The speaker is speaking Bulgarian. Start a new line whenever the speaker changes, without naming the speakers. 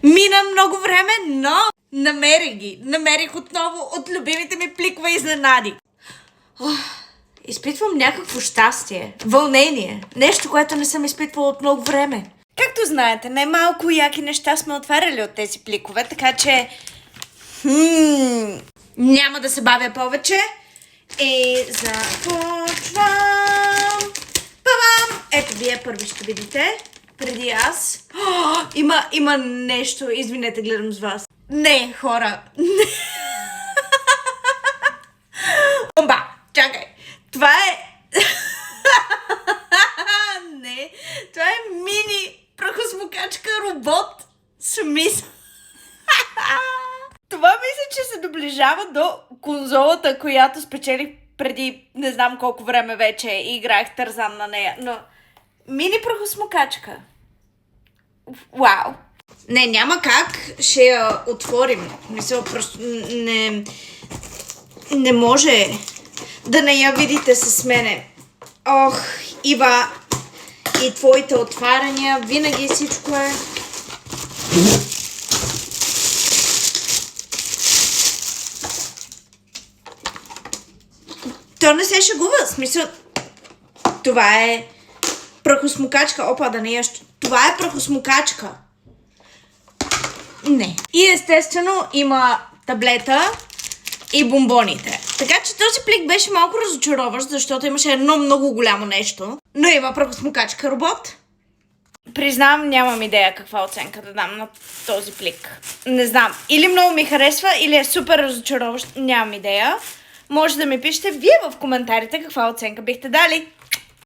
Мина много време, но намерих ги. Намерих отново от любимите ми пликове изненади. Изпитвам някакво щастие, вълнение. Нещо, което не съм изпитвала от много време. Както знаете, най-малко яки неща сме отваряли от тези пликове, така че... няма да се бавя повече. И започвам. Павам! Ето вие първи ще видите. Преди аз. Има нещо. Извинете, гледам с вас. Не, хора. Бомба! Чакай. Това е... Не. Това е мини прахосмокачка робот. Смисъл. Това мисля, че се доближава до конзолата, която спечелих преди не знам колко време вече и играех Тарзан на нея. Но мини прахосмокачка. Вау! Не, няма как. Ще я отворим. Мисля, просто не може да не я видите с мене. Ох, Ива, и твоите отваряния, винаги всичко е... То не се шегува, в смисъл... Това е прахосмокачка. Опа, да не я... Това е прахосмокачка. Не. И естествено има таблета и бомбоните. Така че този плик беше малко разочароващ, защото имаше едно много голямо нещо. Но има прахосмокачка робот. Признавам, нямам идея каква оценка да дам на този плик. Не знам. Или много ми харесва, или е супер разочароващ. Нямам идея. Може да ми пишете вие в коментарите каква оценка бихте дали.